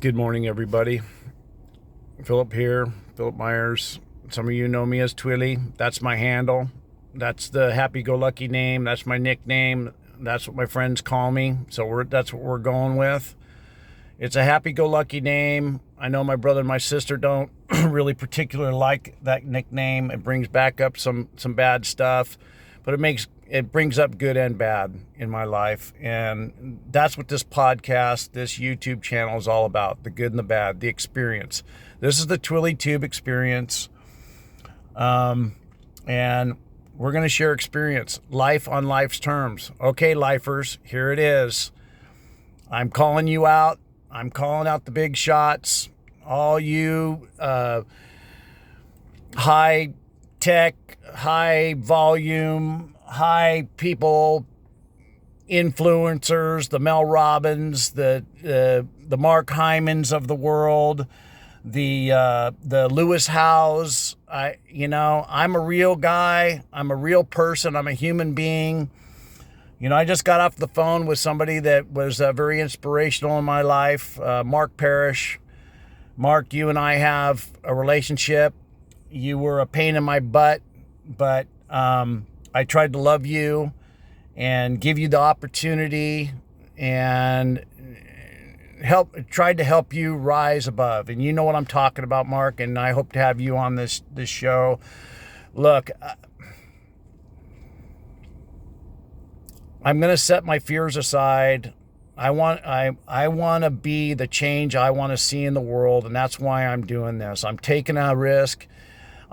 Good morning, everybody. Philip here, Philip Myers. Some of you know me as Twilly. That's my handle. That's the happy-go-lucky name. That's my nickname. That's what my friends call me. So that's what we're going with. It's a happy-go-lucky name. I know my brother and my sister don't really particularly like that nickname. It brings back up some bad stuff, but it brings up good and bad in my life. And that's what this podcast, this YouTube channel is all about, the good and the bad, the experience. This is the Twilly Tube experience. And we're going to share experience, life on life's terms. Okay, lifers, here it is. I'm calling you out. I'm calling out the big shots. All you high tech, high volume, high people, influencers, the Mel Robbins, the Mark Hymans of the world, the Lewis Howes. I'm a real guy. I'm a real person. I'm a human being. I just got off the phone with somebody that was very inspirational in my life, Mark Parrish. Mark, you and I have a relationship. You were a pain in my butt, but I tried to love you and give you the opportunity and tried to help you rise above. And you know what I'm talking about, Mark, and I hope to have you on this show. Look, I'm going to set my fears aside. I want to be the change I want to see in the world, and that's why I'm doing this. I'm taking a risk.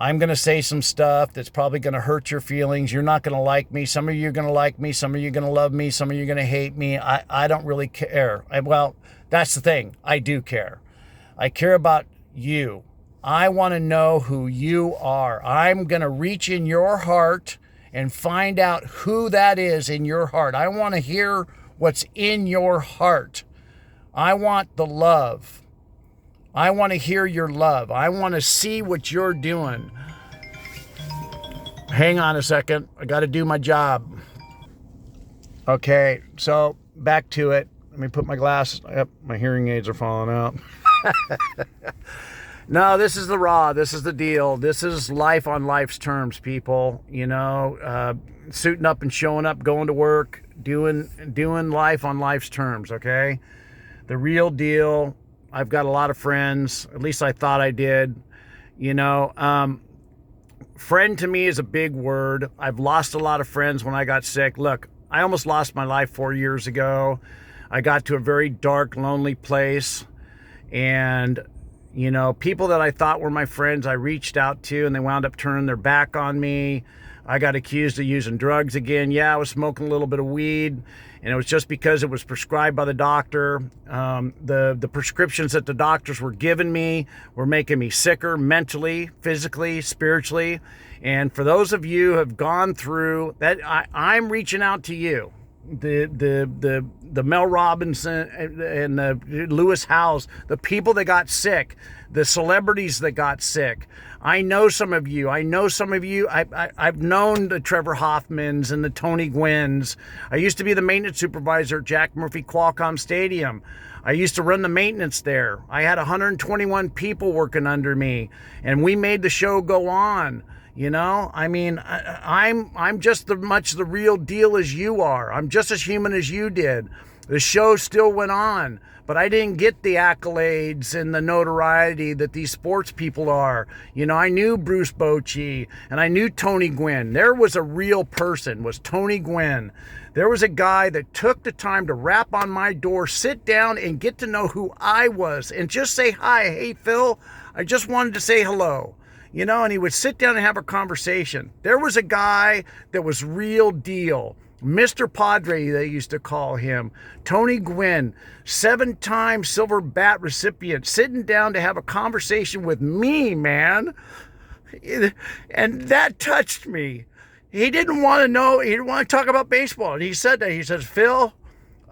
I'm going to say some stuff that's probably going to hurt your feelings. You're not going to like me. Some of you are going to like me. Some of you are going to love me. Some of you are going to hate me. I don't really care. Well, that's the thing. I do care. I care about you. I want to know who you are. I'm going to reach in your heart and find out who that is in your heart. I want to hear what's in your heart. I want the love. I want to hear your love. I want to see what you're doing. Hang on a second. I got to do my job. Okay, so back to it. Let me put my glasses. Yep, my hearing aids are falling out. No, this is the raw. This is the deal. This is life on life's terms, people. Suiting up and showing up, going to work, doing life on life's terms, okay? The real deal. I've got a lot of friends. At least I thought I did. Friend to me is a big word. I've lost a lot of friends when I got sick. Look, I almost lost my life 4 years ago. I got to a very dark, lonely place. And people that I thought were my friends, I reached out to, and they wound up turning their back on me. I got accused of using drugs again. Yeah, I was smoking a little bit of weed, and it was just because it was prescribed by the doctor. The prescriptions that the doctors were giving me were making me sicker mentally, physically, spiritually. And for those of you who have gone through that, I'm reaching out to you. The Mel Robbins and the Lewis Howes, the people that got sick, the celebrities that got sick. I know some of you. I've known the Trevor Hoffmans and the Tony Gwynns. I used to be the maintenance supervisor at Jack Murphy Qualcomm Stadium. I used to run the maintenance there. I had 121 people working under me, and we made the show go on. I'm just as much the real deal as you are. I'm just as human as you did. The show still went on, but I didn't get the accolades and the notoriety that these sports people are. I knew Bruce Bochy and I knew Tony Gwynn. There was a real person, was Tony Gwynn. There was a guy that took the time to rap on my door, sit down and get to know who I was and just say, hi, hey, Phil, I just wanted to say hello. And he would sit down and have a conversation. There was a guy that was real deal. Mr. Padre, they used to call him. Tony Gwynn, 7-time silver bat recipient, sitting down to have a conversation with me, man. And that touched me. He didn't want to talk about baseball. And he said that. He says, Phil,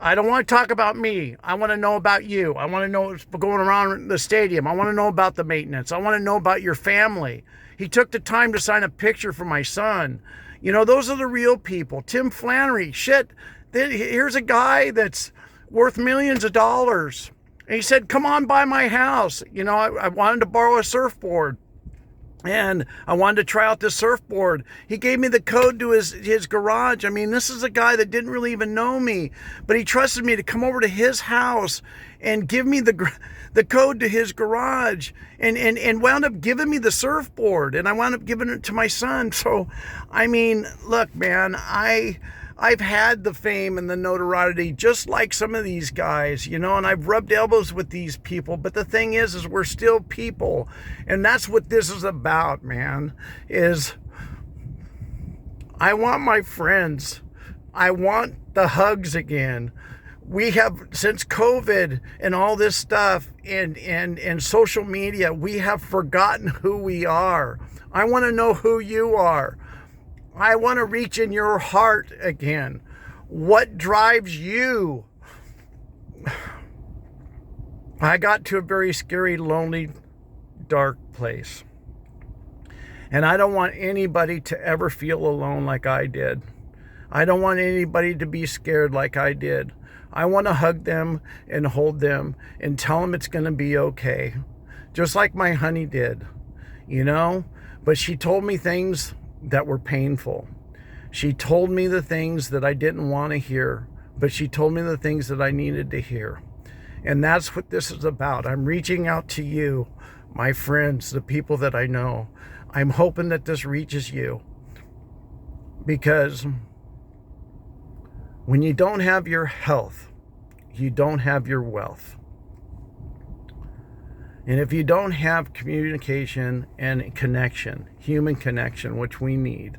I don't want to talk about me. I want to know about you. I want to know what's going around the stadium. I want to know about the maintenance. I want to know about your family. He took the time to sign a picture for my son. Those are the real people. Tim Flannery, shit. Here's a guy that's worth millions of dollars. And he said, come on by my house. You know, I wanted to borrow a surfboard. And I wanted to try out this surfboard. He gave me the code to his garage. I mean, this is a guy that didn't really even know me, but he trusted me to come over to his house and give me the code to his garage, and wound up giving me the surfboard, and I wound up giving it to my son. So, I mean, look, man, I've had the fame and the notoriety just like some of these guys, you know, and I've rubbed elbows with these people. But the thing is we're still people. And that's what this is about, man, is I want my friends. I want the hugs again. We have, since COVID and all this stuff and social media, we have forgotten who we are. I want to know who you are. I want to reach in your heart again. What drives you? I got to a very scary, lonely, dark place. And I don't want anybody to ever feel alone like I did. I don't want anybody to be scared like I did. I want to hug them and hold them and tell them it's going to be okay. Just like my honey did, you know? But she told me things that were painful. She told me the things that I didn't want to hear, but she told me the things that I needed to hear. And that's what this is about. I'm reaching out to you, my friends, the people that I know. I'm hoping that this reaches you, because when you don't have your health, you don't have your wealth. And if you don't have communication and connection, human connection, which we need,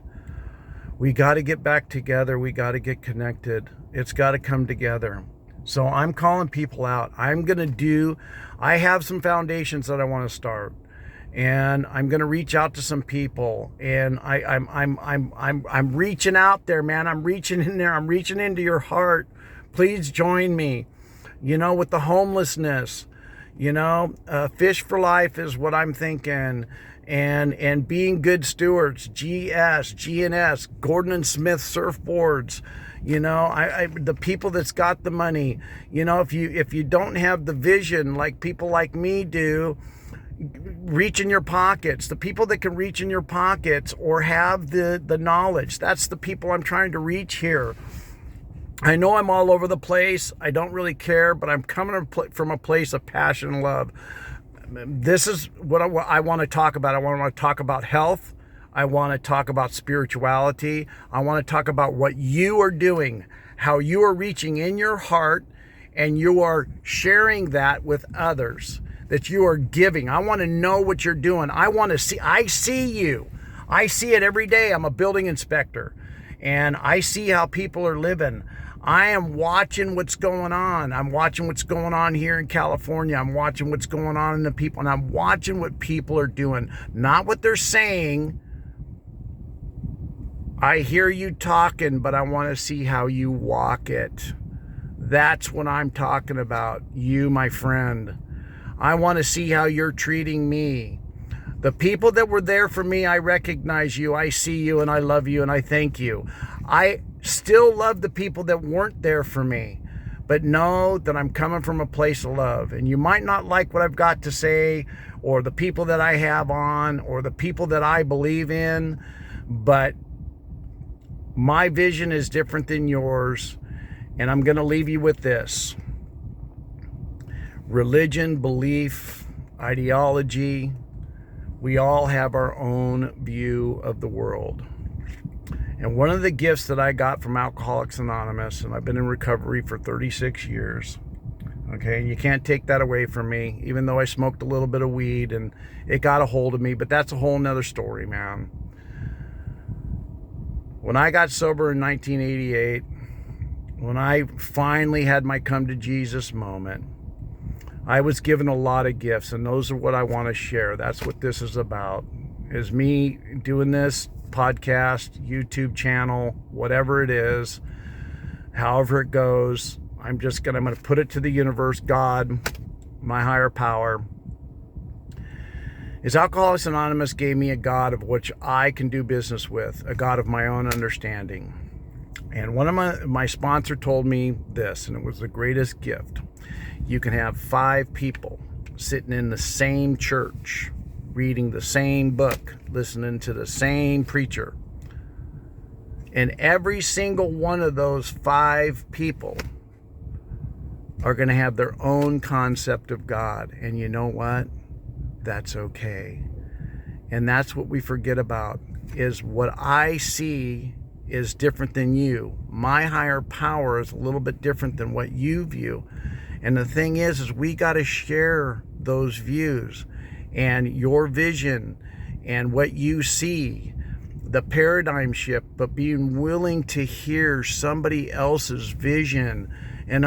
we got to get back together. We got to get connected. It's got to come together. So I'm calling people out. I have some foundations that I want to start, and I'm going to reach out to some people, and I'm reaching out there, man. I'm reaching in there. I'm reaching into your heart. Please join me, you know, with the homelessness. You know, Fish for Life is what I'm thinking, and being good stewards, GNS, Gordon and Smith surfboards. You know, the people that's got the money. You know, if you don't have the vision like people like me do, reach in your pockets. The people that can reach in your pockets or have the knowledge, that's the people I'm trying to reach here. I know I'm all over the place. I don't really care, but I'm coming from a place of passion and love. This is what I want to talk about. I want to talk about health. I want to talk about spirituality. I want to talk about what you are doing, how you are reaching in your heart, and you are sharing that with others, that you are giving. I want to know what you're doing. I see you. I see it every day. I'm a building inspector, and I see how people are living. I am watching what's going on. I'm watching what's going on here in California. I'm watching what's going on in the people, and I'm watching what people are doing, not what they're saying. I hear you talking, but I want to see how you walk it. That's what I'm talking about, you, my friend. I want to see how you're treating me. The people that were there for me, I recognize you, I see you, and I love you, and I thank you. I still love the people that weren't there for me, but know that I'm coming from a place of love. And you might not like what I've got to say, or the people that I have on, or the people that I believe in, but my vision is different than yours. And I'm going to leave you with this. Religion, belief, ideology, we all have our own view of the world. And one of the gifts that I got from Alcoholics Anonymous, and I've been in recovery for 36 years, okay, and you can't take that away from me, even though I smoked a little bit of weed and it got a hold of me, but that's a whole nother story, man. When I got sober in 1988, when I finally had my come to Jesus moment, I was given a lot of gifts, and those are what I want to share. That's what this is about, is me doing this podcast, YouTube channel, whatever it is, however it goes. I'm going to put it to the universe, God, my higher power. Is Alcoholics Anonymous gave me a God of which I can do business with, a God of my own understanding. And one of my sponsor told me this, and it was the greatest gift. You can have 5 people sitting in the same church, reading the same book, listening to the same preacher. And every single one of those 5 people are going to have their own concept of God. And you know what? That's okay. And that's what we forget about, is what I see is different than you. My higher power is a little bit different than what you view. And the thing is we got to share those views and your vision and what you see, the paradigm shift, but being willing to hear somebody else's vision and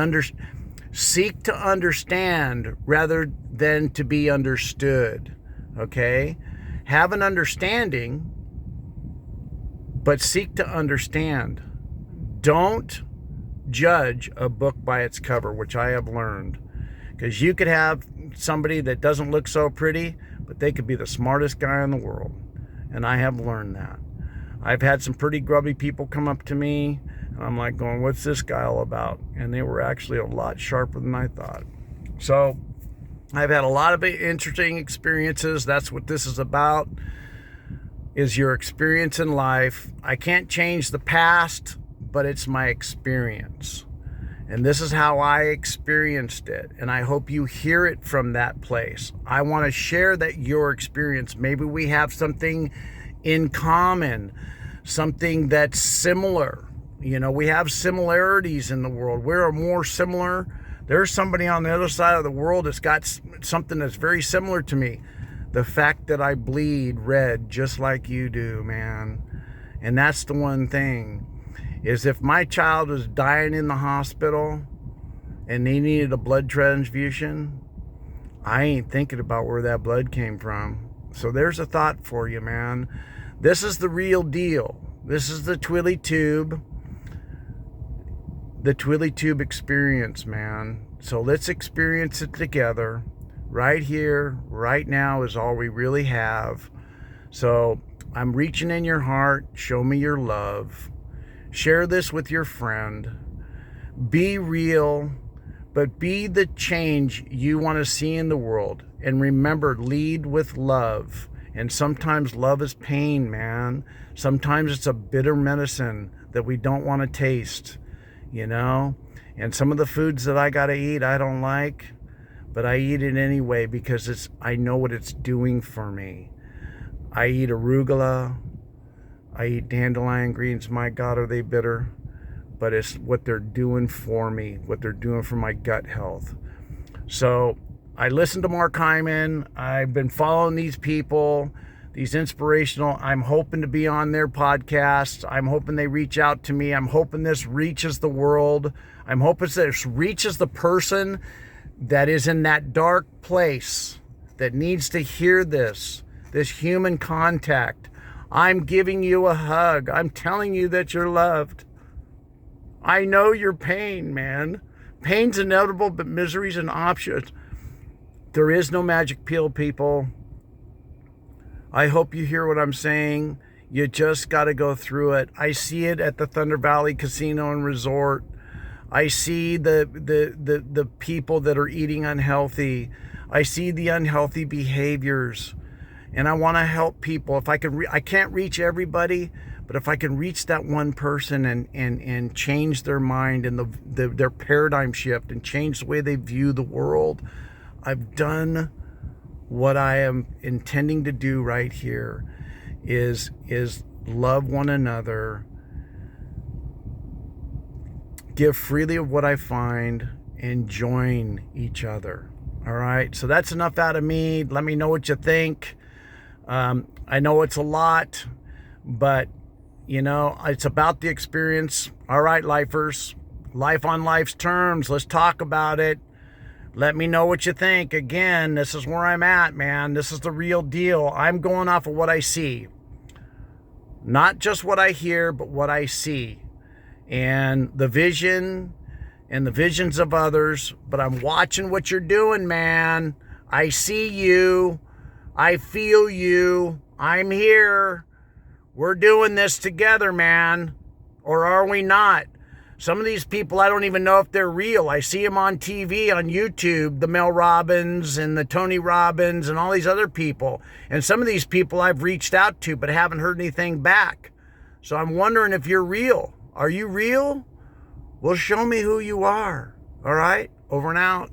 seek to understand rather than to be understood. Okay? Have an understanding, but seek to understand. Don't judge a book by its cover, which I have learned. Because you could have somebody that doesn't look so pretty, but they could be the smartest guy in the world. And I have learned that. I've had some pretty grubby people come up to me, and I'm like going, what's this guy all about? And they were actually a lot sharper than I thought. So I've had a lot of interesting experiences. That's what this is about, is your experience in life. I can't change the past, but it's my experience. And this is how I experienced it. And I hope you hear it from that place. I want to share that your experience. Maybe we have something in common, something that's similar. You know, we have similarities in the world. We're more similar. There's somebody on the other side of the world that's got something that's very similar to me. The fact that I bleed red just like you do, man. And that's the one thing, is if my child was dying in the hospital and they needed a blood transfusion, I ain't thinking about where that blood came from. So there's a thought for you, man. This is the real deal. This is the Twilly Tube. The Twilly Tube experience, man. So let's experience it together. Right here, right now is all we really have. So I'm reaching in your heart. Show me your love. Share this with your friend. Be real, but be the change you want to see in the world. And remember, lead with love. And sometimes love is pain, man. Sometimes it's a bitter medicine that we don't want to taste, you know? And some of the foods that I got to eat, I don't like, but I eat it anyway because I know what it's doing for me. I eat arugula. I eat dandelion greens. My God, are they bitter? But it's what they're doing for me, what they're doing for my gut health. So I listened to Mark Hyman. I've been following these people, these inspirational. I'm hoping to be on their podcast. I'm hoping they reach out to me. I'm hoping this reaches the world. I'm hoping this reaches the person that is in that dark place that needs to hear this human contact. I'm giving you a hug. I'm telling you that you're loved. I know your pain, man. Pain's inevitable, but misery's an option. There is no magic pill, people. I hope you hear what I'm saying. You just got to go through it. I see it at the Thunder Valley Casino and Resort. I see the people that are eating unhealthy. I see the unhealthy behaviors. And I want to help people. If I can, I can't reach everybody, but if I can reach that one person and change their mind and their paradigm shift and change the way they view the world, I've done what I am intending to do right here. Is love one another, give freely of what I find, and join each other. All right. So that's enough out of me. Let me know what you think. I know it's a lot, but you know, it's about the experience. All right, lifers, life on life's terms. Let's talk about it. Let me know what you think. Again, this is where I'm at, man. This is the real deal. I'm going off of what I see, not just what I hear, but what I see, and the vision and the visions of others. But I'm watching what you're doing, man. I see you. I feel you. I'm here. We're doing this together, man. Or are we not? Some of these people, I don't even know if they're real. I see them on TV, on YouTube, the Mel Robbins and the Tony Robbins and all these other people. And some of these people I've reached out to, but haven't heard anything back. So I'm wondering if you're real. Are you real? Well, show me who you are. All right? Over and out.